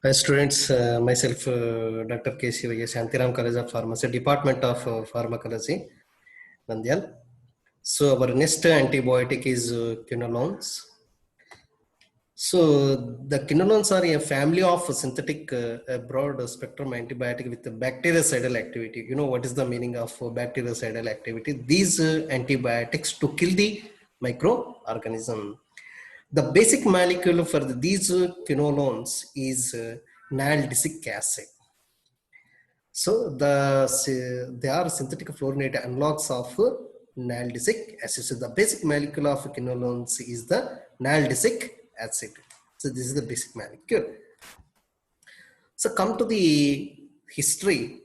Hi students, myself Dr. K. Shivaya, Shantiram College of Pharmacy, Department of Pharmacology, Nandyal. So our next antibiotic is quinolones. So the quinolones are a family of synthetic broad spectrum antibiotic with bactericidal activity. You know what is the meaning of bactericidal activity? These antibiotics to kill the microorganism. The basic molecule for these quinolones is nalgesic acid. So they are synthetic fluorinated analogs of nalgesic acid. So the basic molecule of quinolones is the nalgesic acid. So this is the basic molecule. So come to the history.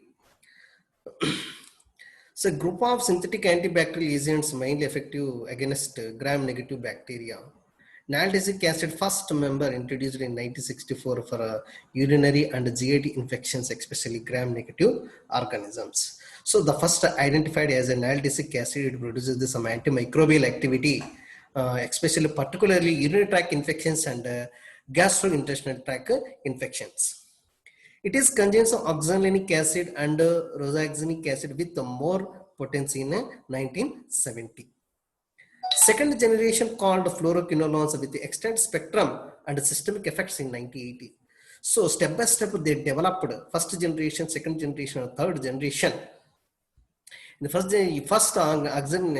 So a group of synthetic antibacterial agents mainly effective against gram-negative bacteria. Nalgesic acid first member introduced in 1964 for urinary and GIT infections, especially gram-negative organisms. So the first identified as a nalgesic acid, it produces some antimicrobial activity, especially particularly urinary tract infections and gastrointestinal tract infections. It is contains oxalic acid and roxanic acid with more potency in 1970. Second generation called fluoroquinolones with the extended spectrum and systemic effects in 1980. So step by step they developed first generation, second generation, and third generation. In the first oxan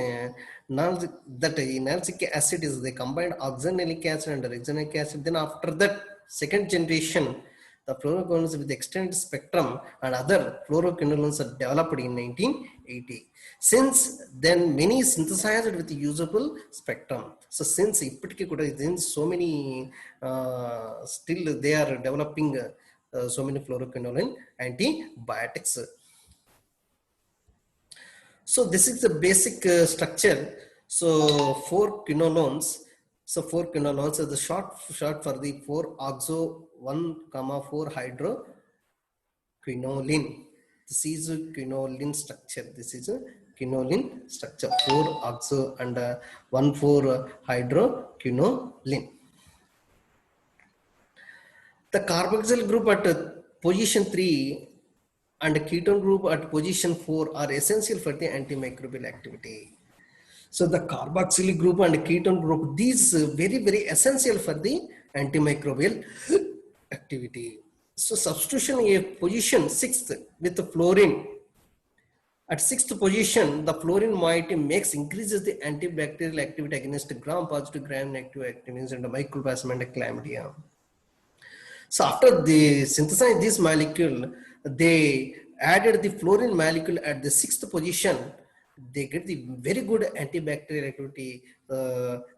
that nalgesic acid is the combined oxalic acid and roxanic acid. Then after that second generation, the fluoroquinolones with extended spectrum and other fluoroquinolones are developed in 1980. Since then, many synthesized with usable spectrum. So since so many still they are developing so many fluoroquinolone antibiotics. So this is the basic structure. So four quinolones. So four quinolones are the short for the 4-oxo 1,4 hydro quinoline. This is a quinoline structure. This is a quinoline structure. 4-oxo and 1,4 hydro quinoline. The carboxyl group at position 3 and ketone group at position 4 are essential for the antimicrobial activity. So the carboxylic group and ketone group, these very, very essential for the antimicrobial activity. So substitution a position 6th with the fluorine. At 6th position, the fluorine moiety increases the antibacterial activity against gram-positive, gram-negative activins and mycoplasma and chlamydia. So after they synthesize this molecule, they added the fluorine molecule at the 6th position. They get the very good antibacterial activity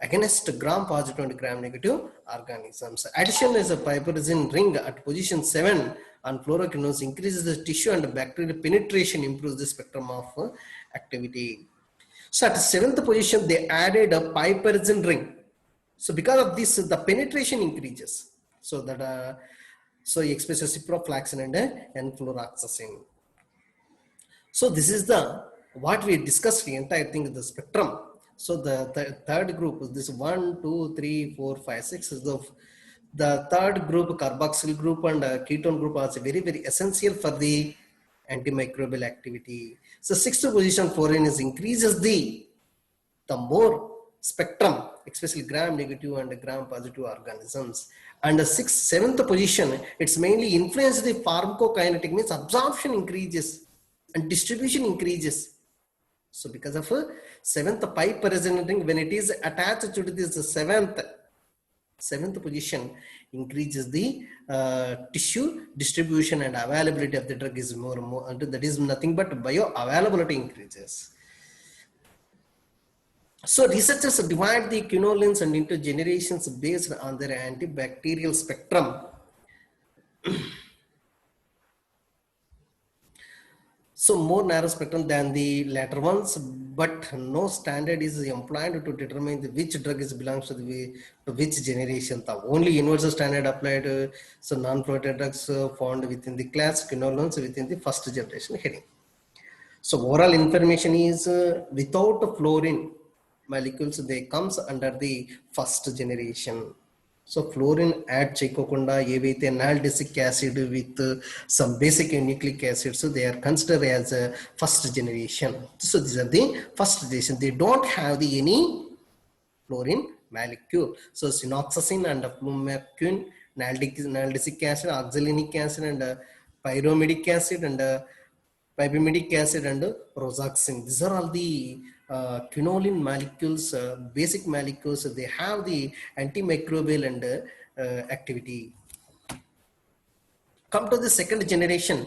against gram-positive and gram-negative organisms. Addition is a piperazine ring at position 7 on fluoroquinolones increases the tissue and bacterial penetration, improves the spectrum of activity. So at 7th position, they added a piperazine ring. So because of this, the penetration increases. So that so he expresses ciprofloxacin and enfluoxacin. So this is the what we discussed the entire thing the spectrum. So the third group is this 1, 2, 3, 4, 5, 6 is the third group, carboxyl group and ketone group are very, very essential for the antimicrobial activity. So 6th position fluorine is increases the more spectrum, especially gram-negative and gram-positive organisms. And the 6th, 7th position, it's mainly influence the pharmacokinetic, means absorption increases and distribution increases. So because of 7th piperazine ring, when it is attached to this 7th position, increases the tissue distribution and availability of the drug is more and more, and that is nothing but bioavailability increases. So researchers divide the quinolines and into generations based on their antibacterial spectrum. So more narrow spectrum than the latter ones, but no standard is employed to determine which drug belongs to which generation. The only universal standard applied, so non-protein drugs found within the class quinolones within the first generation heading. So overall information is without fluorine molecules, they comes under the first generation. So fluorine add చేయకోకుండా ఏవైతే nalidixic acid with some basic nucleic acids they are consider as first generation. So these are the first generation. They don't have the any fluorine molecule. So siloxane and flumerquine, naldic acid, oxalinic acid, and pyrimidic acid, and pipimidic acid, and rosaxin. These are all the quinoline molecules, basic molecules. They have the antimicrobial and activity. Come to the second generation.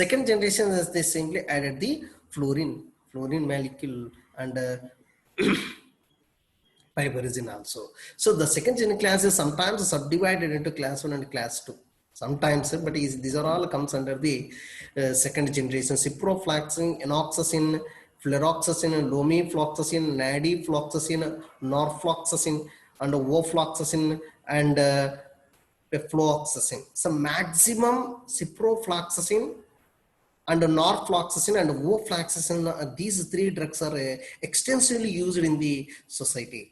Second generation is they simply added the fluorine molecule and pyrazine also. So the second gen class is sometimes subdivided into class 1 and class 2. Sometimes, but these are all comes under the second generation. Ciprofloxacin, enoxacin, fluroxacin, lomifloxacin, nadifloxacin, norfloxacin, and ofloxacin, and pefloxacin. So maximum ciprofloxacin and norfloxacin and ofloxacin, these three drugs are extensively used in the society.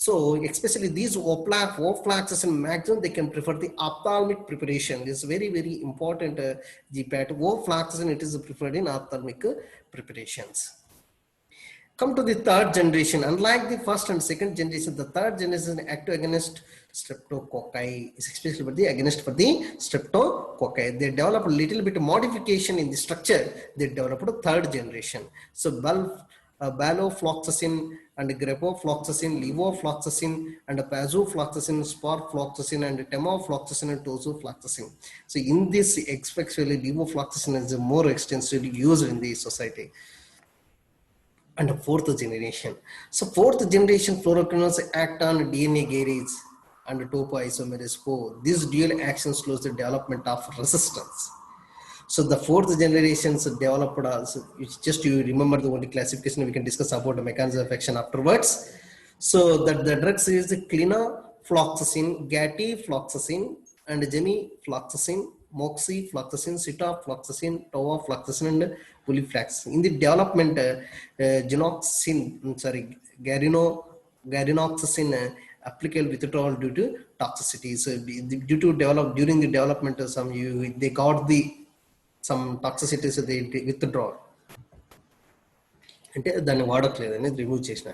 So especially these ofloxacin maximum they can prefer the ophthalmic preparation. This is very, very important. GPAT ofloxacin, it is preferred in ophthalmic preparations. Come to the third generation. Unlike the first and second generation, the third generation active against streptococci, especially for the agonist for the streptococci. They develop a little bit of modification in the structure. They developed a third generation. So balofloxacin and grapofloxacin, levofloxacin, and pazofloxacin, sparfloxacin, and temofloxacin, and tosufloxacin. So in this, especially levofloxacin is more extensively used in the society. And the fourth generation. So fourth generation fluoroquinolones act on DNA garage and topoisomerase 4. This dual action slows the development of resistance. So the fourth generations developed also, it's just you remember the only classification, we can discuss about the mechanism of action afterwards. So that the drugs is clinofloxacin, gatifloxacin, and gemifloxacin, moxifloxacin, sitafloxacin, tovafloxacin, and pulifloxacin. In the development, garinoxacin applicable withdrawal due to toxicity. So due to develop during the development, they got some toxicity, so they withdraw. అంటే దాన్ని వాడట్లేదని remove చేసిన.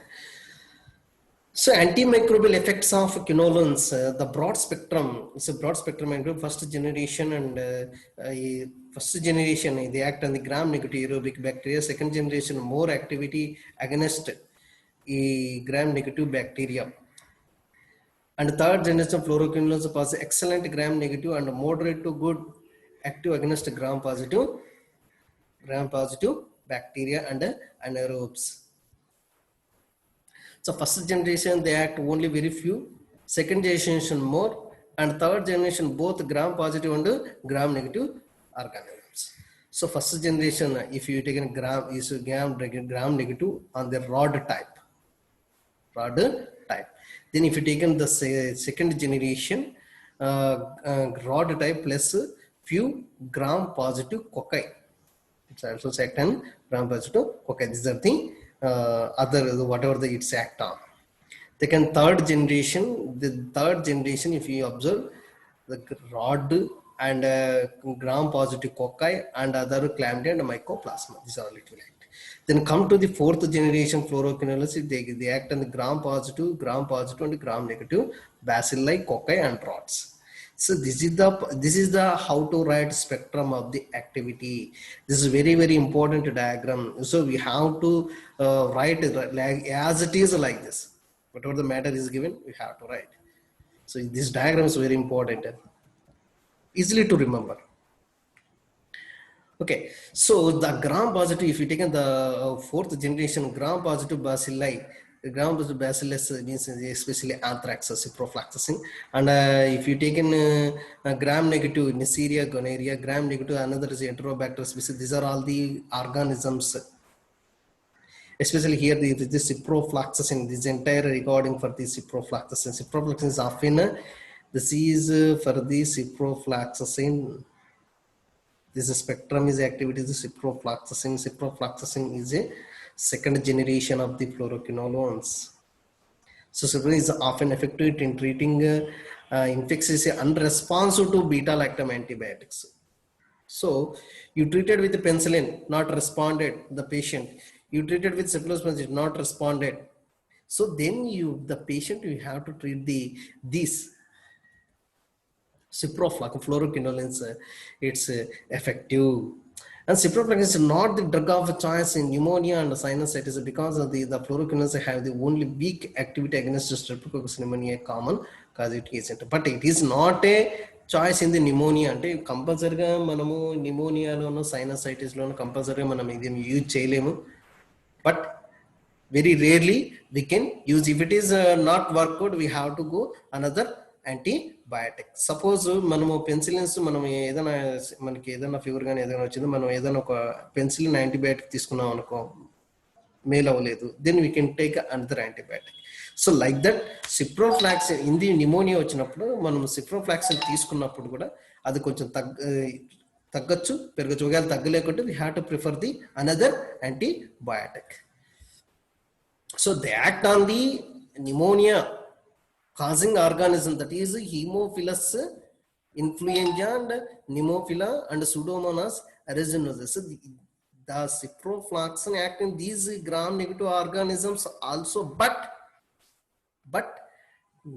So antimicrobial effects of quinolones, the broad spectrum, it's a broad spectrum and first generation, and first generation they act on the gram negative aerobic bacteria. Second generation more activity against gram negative bacteria, and third generation fluoroquinolones possess excellent gram negative and moderate to good active against gram positive bacteria and anaerobes. So first generation they act only very few, second generation more, and third generation both gram positive and gram negative organisms. So first generation, if you take a gram negative on the rod type. Then if you take in the second generation rod type plus few gram positive cocci, it's also second gram positive cocci. These are the other whatever it's act on. Second, third generation, if you observe the rod and gram positive cocci and other chlamydia and mycoplasma, these are little act. Then come to the fourth generation fluoroquinolones, they act on the gram positive and gram negative bacilli, cocci, and rods. So this is the how to write spectrum of the activity. This is very, very important diagram. So we have to write it like as it is like this. Whatever the matter is given, we have to write. So this diagram is very important, easily to remember. Okay, so the gram positive, if you take the fourth generation gram positive bacilli, the gram positive bacillus means especially anthrax, ciprofloxacin, and if you take in gram negative Neisseria gonorrhea, gram negative another is Enterobacter species. These are all the organisms. Especially here, this ciprofloxacin, this entire recording for the ciprofloxacin. Ciprofloxacin is often this is for the ciprofloxacin. This spectrum is activity is ciprofloxacin. Ciprofloxacin is a second generation of the fluoroquinolones. So ciprofloxacin is often effective in treating infectious unresponsive to beta-lactam antibiotics. So you treated with the penicillin, not responded, the patient. You treated with cephalosporin, not responded. So then the patient, you have to treat these ciprofloxacin, fluoroquinolones, it's effective. And ciprofloxacin is not the drug of choice in pneumonia and sinusitis because of the fluoroquinolones have the only weak activity against streptococcus pneumoniae common causative agent. But it is not a choice in the pneumonia. అంటే కంపల్సరీగా మనము న్యూమోనియాలోను సైనసైటిస్లోను కంపల్సరీగా మనం ఇది use చేయలేము. But very rarely we can use. If it is not worked out, we have to go another antibiotic. Suppose మనము penicillins మనం ఏదైనా మనకి ఏదైనా ఫీవర్ కానీ ఏదైనా వచ్చింది, మనం ఏదైనా ఒక పెన్సిలిన్ యాంటీబయాటిక్ తీసుకున్నాం అనుకో, మేల్ అవ్వలేదు, then we can take another antibiotic. So like that ciprofloxacin ఇది న్యూమోనియా వచ్చినప్పుడు మనం సిప్రోఫ్లాక్సిన్ తీసుకున్నప్పుడు కూడా అది కొంచెం తగ్గచ్చు పెరగచ్చు. ఒకవేళ తగ్గలేకుంటే we have to prefer the another antibiotic. So they act on the pneumonia causing organism, that is Haemophilus influenza and Pneumophila and Pseudomonas aeruginosus. So the ciprofloxacin act in these gram-negative organisms also, but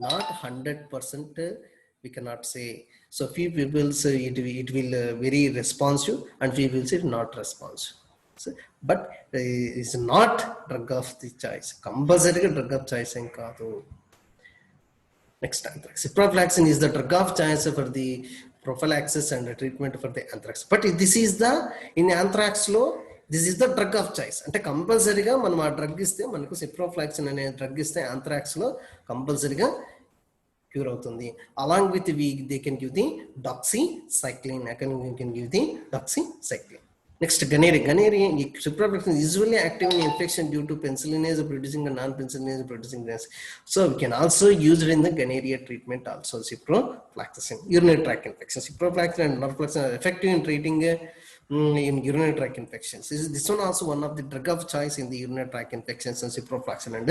not 100% we cannot say. So few people say it will very responsive and few will say not responsive. But it's not drug of the choice. Compulsory drug of choice in kaadu. Next, anthrax. Ciprofloxacin is the drug of choice for the prophylaxis and the treatment for the anthrax. But this is the in anthrax law, this is the drug of choice. అంటే కంపల్సరీగా మనం ఆ drug ఇస్తే మనకు ciprofloxacin అనే drug ఇస్తే anthrax లో కంపల్సరీగా క్యూర్ అవుతుంది. Along with they can give the doxycycline. You can give the doxycycline. Next, Guaneri. Ciprofloxacin is usually active in infection due to penicillinase producing and non-penicillinase producing gas. So we can also use it in the gonorrhea treatment also, ciprofloxacin. Urinary tract infection. Ciprofloxacin and norfloxacin are effective in treating in urinary tract infections. This one also one of the drug of choice in the urinary tract infections, and ciprofloxacin and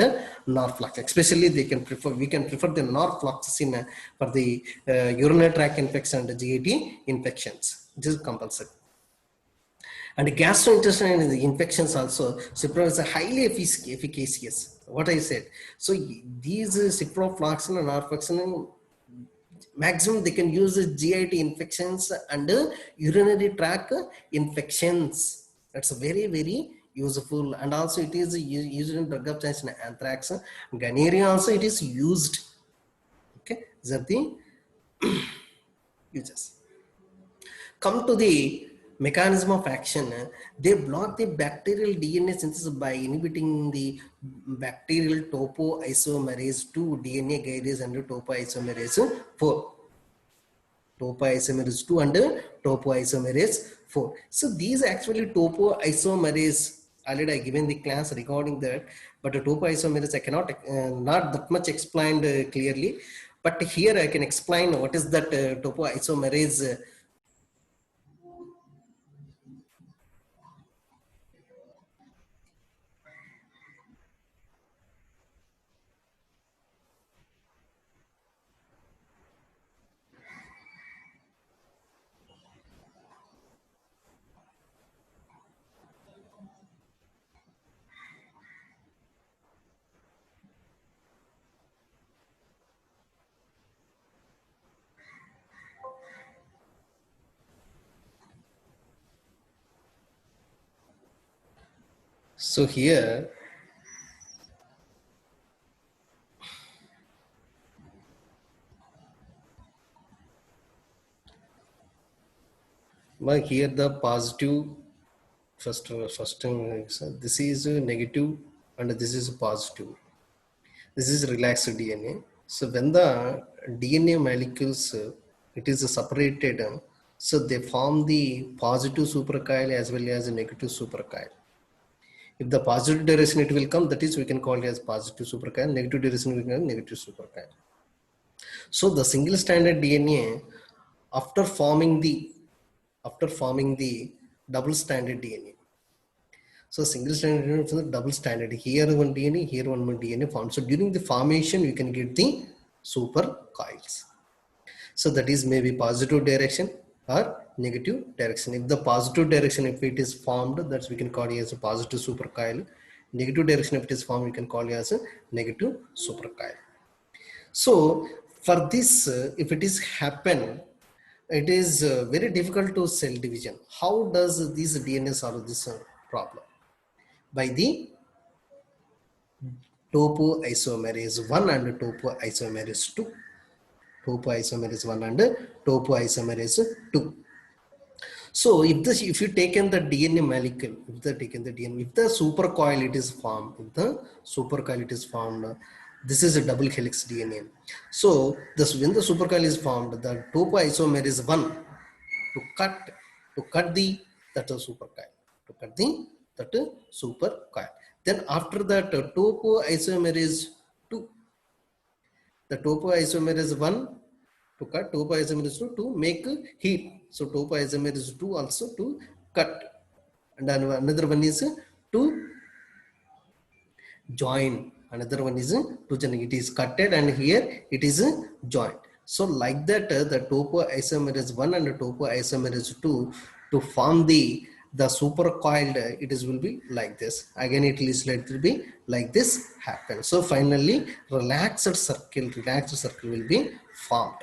norfloxacin. Especially we can prefer the norfloxacin for the urinary tract infection and GIT infections. This is compulsory. And gastrointestinal infections also, ciprofloxacin is highly efficacious. What I said. So these ciprofloxacin and norfloxacin, maximum they can use GIT infections and urinary tract infections. That's very, very useful. And also it is used in drug of choice in anthrax. Gonorrhea also it is used. Okay, these are the uses. Come to the mechanism of action. They block the bacterial DNA synthesis by inhibiting the bacterial topoisomerase 2 DNA guidase and topoisomerase 4. Topoisomerase 2 and topoisomerase 4. So these actually topoisomerase, already I given the class regarding that, but the topoisomerase I cannot not that much explained clearly, but here I can explain what is that topoisomerase. So here here the positive first thing is, this is negative and this is positive. This is relaxed DNA. So when the DNA molecules it is separated, so they form the positive supercoil as well as a negative supercoil. If the positive direction it will come, that is we can call it as positive supercoil. Negative direction we can call negative supercoil. So the single stranded DNA after forming the double stranded DNA. So single stranded DNA from the double stranded. Here one DNA, here one more DNA formed. So during the formation, you can get the supercoils. So that is maybe positive direction or negative direction. If the positive direction, if it is formed, that's we can call it as a positive supercoil. Negative direction, if it is formed, we can call it as a negative supercoil. So for this, if it is happen, it is very difficult to cell division. How does this DNA solve this problem? By the topoisomerase 1 and topoisomerase 2. Topoisomerase 1 and topoisomerase 2. So if you taken the DNA molecule, if the supercoil it is formed, this is a double helix DNA. So this when the supercoil is formed, the topoisomerase 1 to cut the that supercoil, to cut the that supercoil. Then after that topoisomerase 2, the topoisomerase 1 to cut, topoisomerase 2 to make heat. So topoisomerase 2 also to cut, and another one is to join. Another one is to join. It is cutted and here it is joined. So like that, the topoisomerase 1 and topoisomerase 2 to form the supercoiled, it is will be like this. Again it will be like this happen. So finally relaxed circle will be formed.